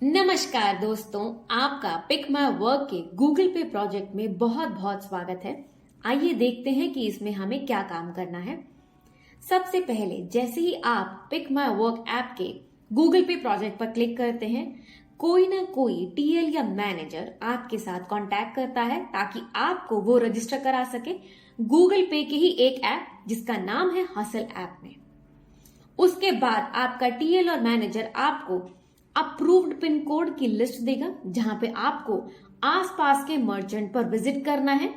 नमस्कार दोस्तों, आपका पिक माय वर्क के गूगल पे प्रोजेक्ट में बहुत बहुत स्वागत है। आइए देखते हैं कि इसमें हमें क्या काम करना है। सबसे पहले जैसे ही आप पिक माय वर्क ऐप के गूगल पे प्रोजेक्ट पर क्लिक करते हैं, कोई ना कोई टीएल या मैनेजर आपके साथ कांटेक्ट करता है ताकि आपको वो रजिस्टर करा सके गूगल पे की ही एक ऐप जिसका नाम है हसल ऐप में। उसके बाद आपका टीएल और मैनेजर आपको अप्रूव्ड पिन कोड की लिस्ट देगा जहां पे आपको आसपास के मर्चेंट पर विजिट करना है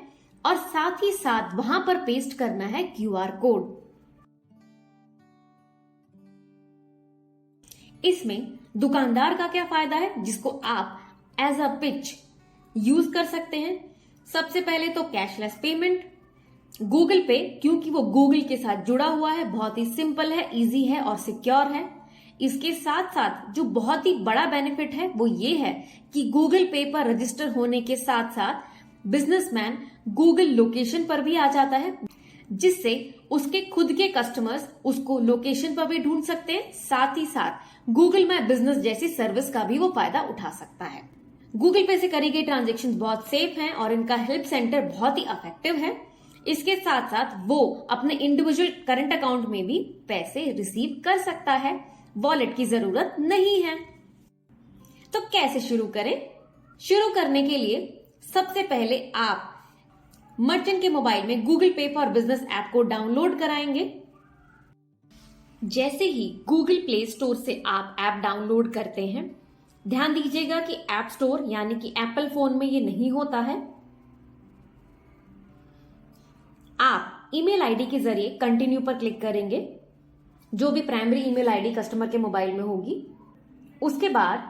और साथ ही साथ वहां पर पेस्ट करना है क्यूआर कोड। इसमें दुकानदार का क्या फायदा है जिसको आप एज अ पिच यूज कर सकते हैं। सबसे पहले तो कैशलेस पेमेंट गूगल पे, क्योंकि वो गूगल के साथ जुड़ा हुआ है, बहुत ही सिंपल है, इजी है और सिक्योर है। इसके साथ साथ जो बहुत ही बड़ा बेनिफिट है वो ये है कि गूगल पे पर रजिस्टर होने के साथ साथ बिजनेसमैन गूगल लोकेशन पर भी आ जाता है, जिससे उसके खुद के कस्टमर्स उसको लोकेशन पर भी ढूंढ सकते हैं। साथ ही साथ गूगल माय बिजनेस जैसी सर्विस का भी वो फायदा उठा सकता है। गूगल पे से करी गई ट्रांजेक्शन बहुत सेफ हैं और इनका हेल्प सेंटर बहुत ही इफेक्टिव है। इसके साथ साथ वो अपने इंडिविजुअल करंट अकाउंट में भी पैसे रिसीव कर सकता है, वॉलेट की जरूरत नहीं है। तो कैसे शुरू करें? शुरू करने के लिए सबसे पहले आप मर्चेंट के मोबाइल में गूगल पे फॉर बिजनेस ऐप को डाउनलोड कराएंगे। जैसे ही गूगल प्ले स्टोर से आप ऐप डाउनलोड करते हैं, ध्यान दीजिएगा कि ऐप स्टोर यानी कि एप्पल फोन में ये नहीं होता है। आप ईमेल आईडी के जरिए कंटिन्यू पर क्लिक करेंगे, जो भी प्राइमरी ईमेल आईडी कस्टमर के मोबाइल में होगी। उसके बाद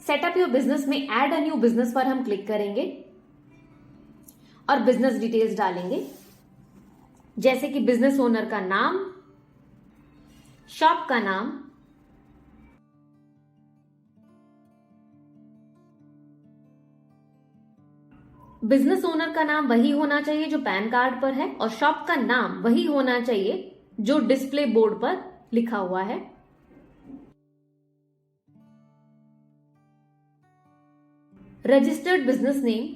सेटअप योर बिजनेस में ऐड अ न्यू बिजनेस पर हम क्लिक करेंगे और बिजनेस डिटेल्स डालेंगे, जैसे कि बिजनेस ओनर का नाम, शॉप का नाम, बिजनेस ओनर का नाम वही होना चाहिए जो पैन कार्ड पर है और शॉप का नाम वही होना चाहिए जो डिस्प्ले बोर्ड पर लिखा हुआ है। रजिस्टर्ड बिजनेस नेम,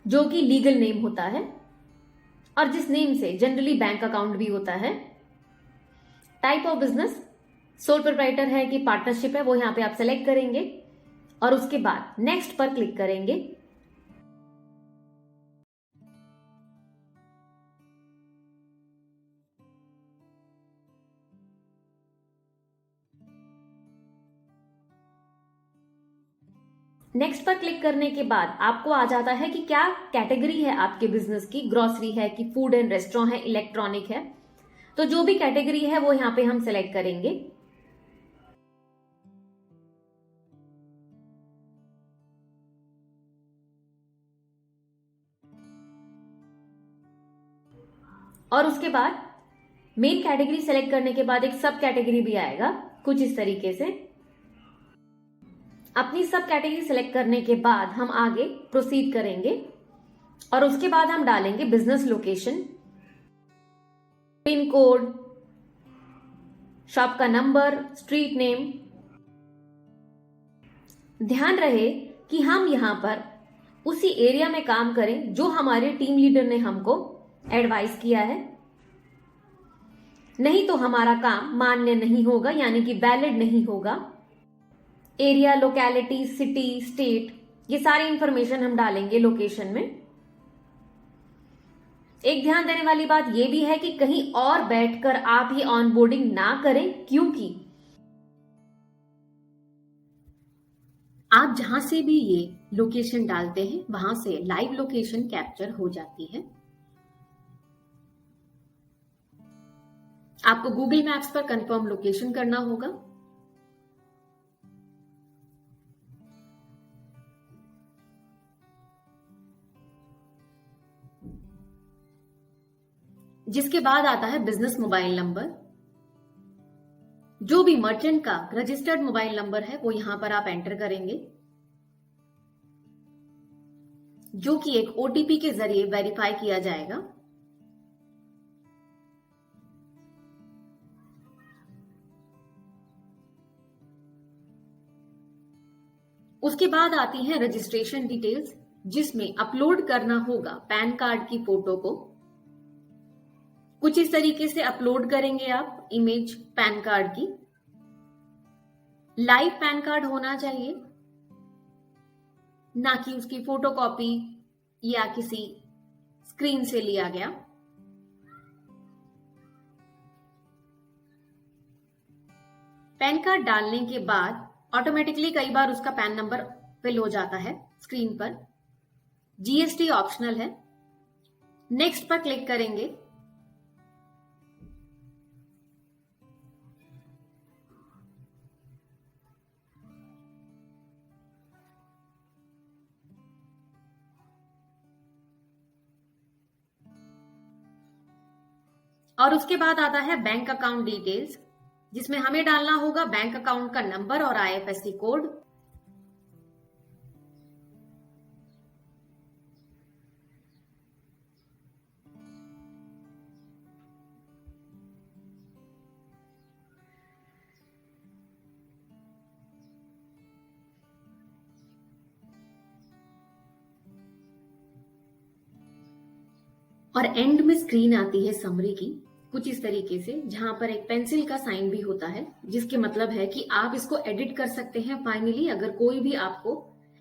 जो कि लीगल नेम होता है और जिस नेम से जनरली बैंक अकाउंट भी होता है। Type of business, sole proprietor है कि पार्टनरशिप है, वो यहां पे आप सेलेक्ट करेंगे और उसके बाद नेक्स्ट पर क्लिक करेंगे। नेक्स्ट पर क्लिक करने के बाद आपको आ जाता है कि क्या कैटेगरी है आपके बिजनेस की, ग्रोसरी है कि फूड एंड रेस्टोरेंट है, इलेक्ट्रॉनिक है। तो जो भी कैटेगरी है वो यहां पे हम सेलेक्ट करेंगे। और उसके बाद मेन कैटेगरी सेलेक्ट करने के बाद एक सब कैटेगरी भी आएगा कुछ इस तरीके से। अपनी सब कैटेगरी सेलेक्ट करने के बाद हम आगे प्रोसीड करेंगे और उसके बाद हम डालेंगे business location, pin code, shop का नंबर, स्ट्रीट नेम। ध्यान रहे कि हम यहां पर उसी एरिया में काम करें जो हमारे टीम लीडर ने हमको एडवाइस किया है, नहीं तो हमारा काम मान्य नहीं होगा, यानी कि वैलिड नहीं होगा। एरिया, लोकेलिटी, सिटी, स्टेट, ये सारी इंफॉर्मेशन हम डालेंगे लोकेशन में। एक ध्यान देने वाली बात यह भी है कि कहीं और बैठकर आप ये ऑनबोर्डिंग ना करें, क्योंकि आप जहां से भी ये लोकेशन डालते हैं वहां से लाइव लोकेशन कैप्चर हो जाती है। आपको गूगल मैप्स पर कंफर्म लोकेशन करना होगा। जिसके बाद आता है बिजनेस मोबाइल नंबर। जो भी मर्चेंट का रजिस्टर्ड मोबाइल नंबर है वो यहां पर आप एंटर करेंगे, जो कि एक ओटीपी के जरिए वेरीफाई किया जाएगा। उसके बाद आती है रजिस्ट्रेशन डिटेल्स, जिसमें अपलोड करना होगा पैन कार्ड की फोटो को। कुछ इस तरीके से अपलोड करेंगे आप इमेज पैन कार्ड की। लाइव पैन कार्ड होना चाहिए, ना कि उसकी फोटोकॉपी या किसी स्क्रीन से लिया गया। पैन कार्ड डालने के बाद ऑटोमेटिकली कई बार उसका पैन नंबर फिल हो जाता है स्क्रीन पर। जीएसटी ऑप्शनल है। नेक्स्ट पर क्लिक करेंगे। और उसके बाद आता है बैंक अकाउंट डिटेल्स, जिसमें हमें डालना होगा बैंक अकाउंट का नंबर और आईएफएससी कोड। और एंड में स्क्रीन आती है समरी की, कुछ इस तरीके से, जहां पर एक पेंसिल का साइन भी होता है, जिसके मतलब है कि आप इसको एडिट कर सकते हैं फाइनली, अगर कोई भी आपको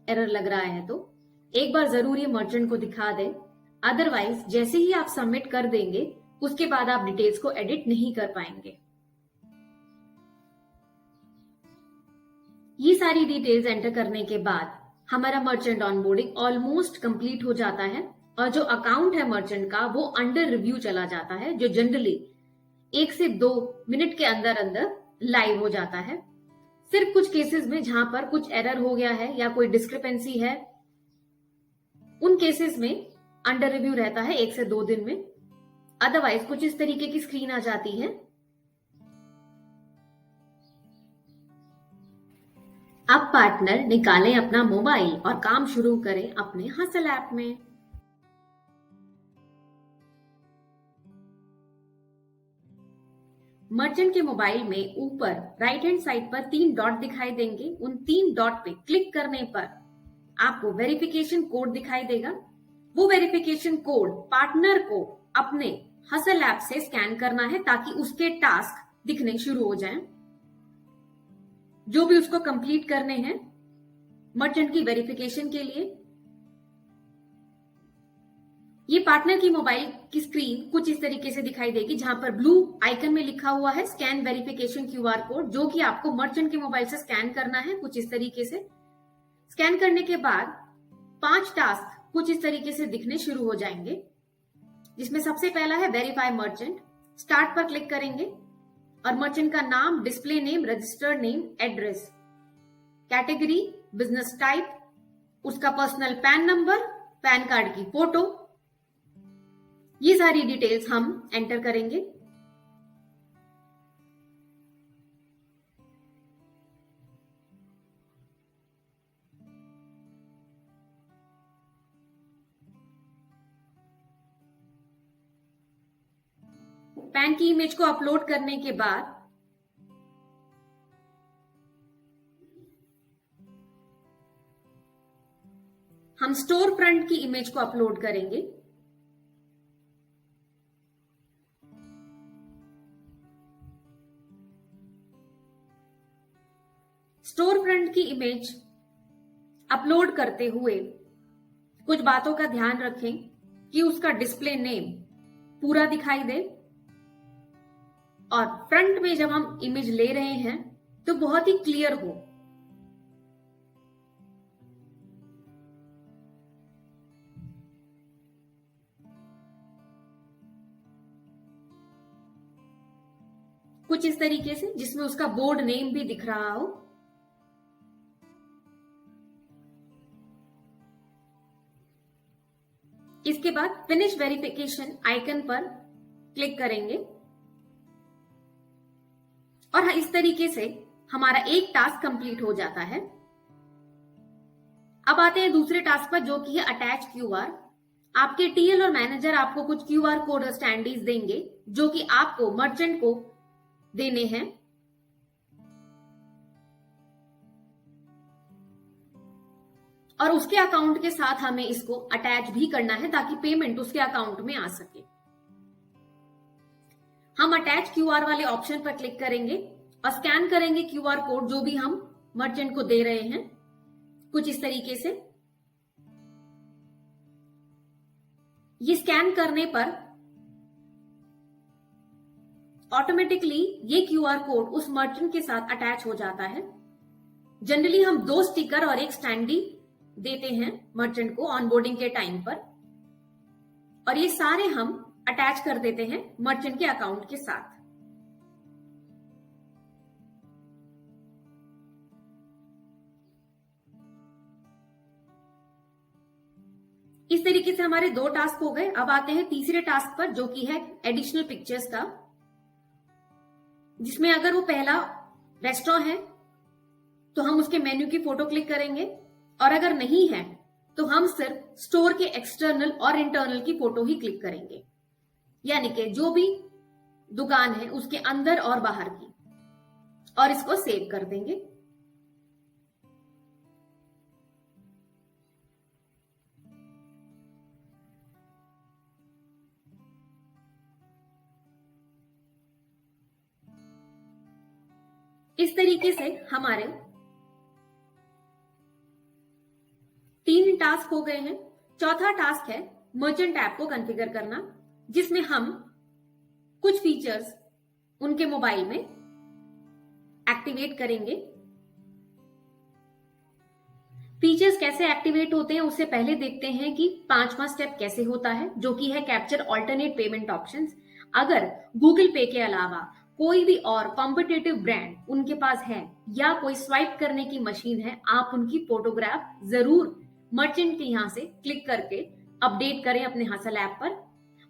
एरर लग रहा है तो। एक बार जरूर ये मर्चेंट को दिखा दें, अदरवाइज जैसे ही आप सबमिट कर देंगे उसके बाद आप डिटेल्स को एडिट नहीं कर पाएंगे। ये सारी डिटेल्स एंटर करने के बाद हमारा मर्चेंट ऑनबोर्डिंग ऑलमोस्ट कंप्लीट हो जाता है, और जो अकाउंट है मर्चेंट का वो अंडर रिव्यू चला जाता है, जो जनरली 1 से 2 मिनट के अंदर अंदर लाइव हो जाता है। सिर्फ कुछ केसेस में जहां पर कुछ एरर हो गया है या कोई डिस्क्रिपेंसी है, उन केसेस में अंडर रिव्यू रहता है 1 से 2 दिन में। अदरवाइज कुछ इस तरीके की स्क्रीन आ जाती है। अब पार्टनर निकालें अपना मोबाइल और काम शुरू करें अपने हसल ऐप में। मर्चेंट के मोबाइल में ऊपर राइट हैंड साइड पर 3 डॉट दिखाई देंगे। उन 3 डॉट पे क्लिक करने पर आपको वेरिफिकेशन कोड दिखाई देगा। वो वेरिफिकेशन कोड पार्टनर को अपने हसल ऐप से स्कैन करना है, ताकि उसके टास्क दिखने शुरू हो जाएं, जो भी उसको कंप्लीट करने हैं मर्चेंट की वेरिफिकेशन के लिए। ये पार्टनर की मोबाइल की स्क्रीन कुछ इस तरीके से दिखाई देगी, जहां पर ब्लू आइकन में लिखा हुआ है स्कैन वेरिफिकेशन क्यूआर कोड, जो कि आपको मर्चेंट के मोबाइल से स्कैन करना है कुछ इस तरीके से। स्कैन करने के बाद 5 टास्क कुछ इस तरीके से दिखने शुरू हो जाएंगे, जिसमें सबसे पहला है वेरीफाई मर्चेंट। स्टार्ट पर क्लिक करेंगे और मर्चेंट का नाम, display name, registered name, address, category, business type, उसका personal PAN number, PAN card की फोटो, ये सारी डिटेल्स हम एंटर करेंगे। पैन की इमेज को अपलोड करने के बाद हम स्टोर फ्रंट की इमेज को अपलोड करेंगे। स्टोर फ्रंट की इमेज अपलोड करते हुए कुछ बातों का ध्यान रखें कि उसका डिस्प्ले नेम पूरा दिखाई दे, और फ्रंट में जब हम इमेज ले रहे हैं तो बहुत ही क्लियर हो। कुछ इस तरीके से, जिसमें उसका बोर्ड नेम भी दिख रहा हो। इसके बाद फिनिश वेरिफिकेशन आइकन पर क्लिक करेंगे, और इस तरीके से हमारा एक टास्क कंप्लीट हो जाता है। अब आते हैं दूसरे टास्क पर, जो कि है अटैच क्यूआर। आपके टीएल और मैनेजर आपको कुछ क्यूआर कोड और स्टैंडीज देंगे, जो कि आपको मर्चेंट को देने हैं। और उसके अकाउंट के साथ हमें इसको अटैच भी करना है ताकि पेमेंट उसके अकाउंट में आ सके। हम अटैच क्यूआर वाले ऑप्शन पर क्लिक करेंगे और स्कैन करेंगे क्यूआर कोड जो भी हम मर्चेंट को दे रहे हैं, कुछ इस तरीके से। ये स्कैन करने पर ऑटोमेटिकली ये क्यूआर कोड उस मर्चेंट के साथ अटैच हो जाता है। जनरली हम 2 स्टिकर और 1 स्टैंडी देते हैं मर्चेंट को ऑनबोर्डिंग के टाइम पर, और ये सारे हम अटैच कर देते हैं मर्चेंट के अकाउंट के साथ। इस तरीके से हमारे 2 टास्क हो गए। अब आते हैं तीसरे टास्क पर, जो कि है एडिशनल पिक्चर्स का, जिसमें अगर वो पहला रेस्टोरेंट है तो हम उसके मेन्यू की फोटो क्लिक करेंगे, और अगर नहीं है तो हम सिर्फ स्टोर के एक्सटर्नल और इंटरनल की फोटो ही क्लिक करेंगे, यानी कि जो भी दुकान है उसके अंदर और बाहर की, और इसको सेव कर देंगे। इस तरीके से हमारे 3 टास्क हो गए हैं। चौथा टास्क है मर्चेंट ऐप को कॉन्फ़िगर करना, जिसमें हम कुछ फीचर्स उनके मोबाइल में एक्टिवेट करेंगे। फीचर्स कैसे एक्टिवेट होते हैं उससे पहले देखते हैं कि 5वां स्टेप कैसे होता है, जो कि है कैप्चर ऑल्टरनेट पेमेंट ऑप्शंस। अगर गूगल पे के अलावा कोई भी और कॉम्पिटिटिव ब्रांड उनके पास है या कोई स्वाइप करने की मशीन है, आप उनकी फोटोग्राफ जरूर मर्चेंट के यहां से क्लिक करके अपडेट करें अपने हसल ऐप पर,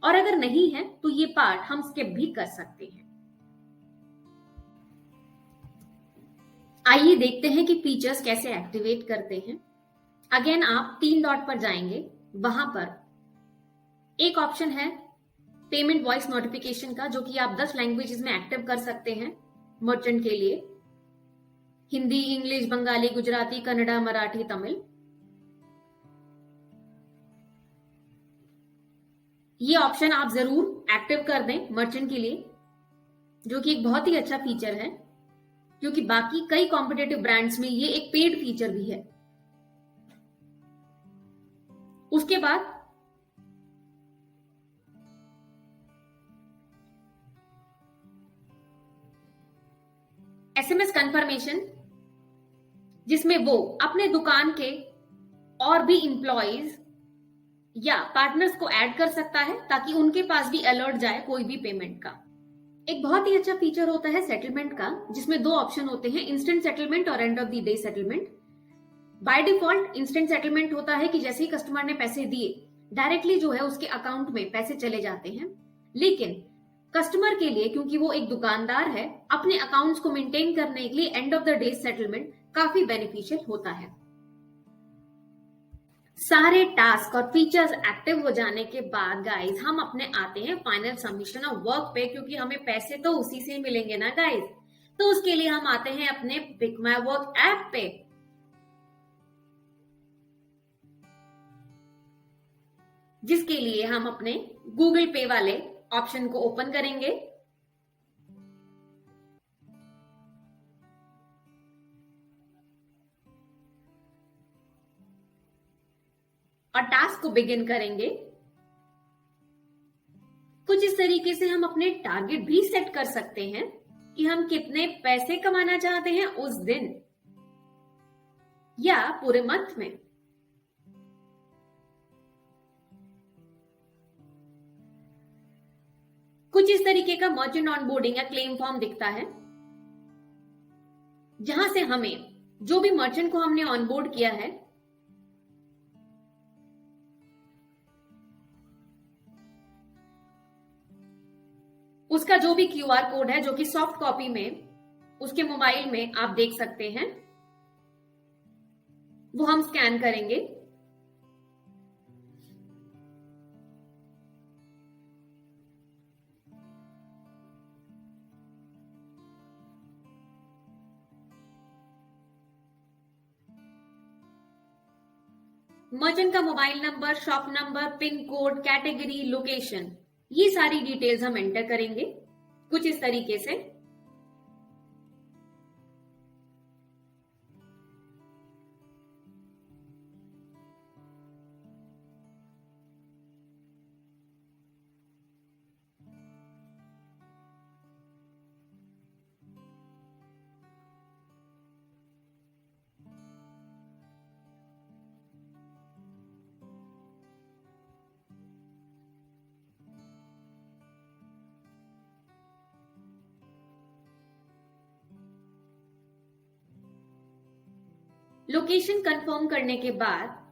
और अगर नहीं है तो ये पार्ट हम स्किप भी कर सकते हैं। आइए देखते हैं कि फीचर्स कैसे एक्टिवेट करते हैं। अगेन आप 3 डॉट पर जाएंगे, वहां पर एक ऑप्शन है पेमेंट वॉइस नोटिफिकेशन का, जो कि आप 10 लैंग्वेजेस में एक्टिव कर सकते हैं मर्चेंट के लिए, हिंदी, इंग्लिश, बंगाली, गुजराती, कन्नड़ा, मराठी, तमिल। ये ऑप्शन आप जरूर एक्टिव कर दें मर्चेंट के लिए, जो कि एक बहुत ही अच्छा फीचर है, क्योंकि बाकी कई कॉम्पिटिटिव ब्रांड्स में ये एक पेड फीचर भी है। उसके बाद एसएमएस कंफर्मेशन, जिसमें वो अपने दुकान के और भी इंप्लॉइज या पार्टनर्स को ऐड कर सकता है ताकि उनके पास भी अलर्ट जाए कोई भी पेमेंट का। एक बहुत ही अच्छा फीचर होता है सेटलमेंट का, जिसमें 2 ऑप्शन होते हैं, इंस्टेंट सेटलमेंट और end of the day settlement. By default instant settlement होता है कि जैसे ही कस्टमर ने पैसे दिए डायरेक्टली जो है उसके अकाउंट में पैसे चले जाते हैं, लेकिन कस्टमर के लिए, क्योंकि वो एक दुकानदार है, अपने अकाउंट्स को मेंटेन करने के लिए end of the day settlement काफी बेनिफिशियल होता है। सारे टास्क और फीचर्स एक्टिव हो जाने के बाद गाइस हम अपने आते हैं फाइनल सबमिशन ऑफ वर्क पे, क्योंकि हमें पैसे तो उसी से मिलेंगे ना गाइस। तो उसके लिए हम आते हैं अपने पिक माई वर्क ऐप पे। जिसके लिए हम अपने गूगल पे वाले ऑप्शन को ओपन करेंगे और टास्क को बिगिन करेंगे। कुछ इस तरीके से हम अपने टारगेट भी सेट कर सकते हैं कि हम कितने पैसे कमाना चाहते हैं उस दिन या पूरे मंथ में। कुछ इस तरीके का मर्चेंट ऑनबोर्डिंग या क्लेम फॉर्म दिखता है, जहां से हमें जो भी मर्चेंट को हमने ऑनबोर्ड किया है उसका जो भी क्यूआर कोड है, जो कि सॉफ्ट कॉपी में उसके मोबाइल में आप देख सकते हैं, वो हम स्कैन करेंगे। मर्चेंट का mobile number, shop number, pin code, category, location, ये सारी डिटेल्स हम एंटर करेंगे कुछ इस तरीके से। लोकेशन कंफर्म करने के बाद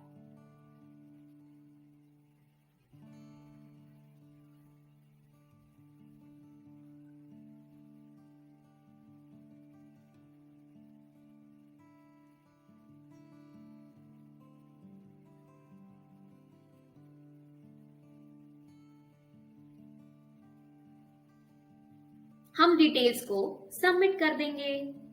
हम डिटेल्स को सबमिट कर देंगे।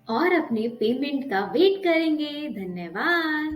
और अपने पेमेंट का वेट करेंगे। धन्यवाद।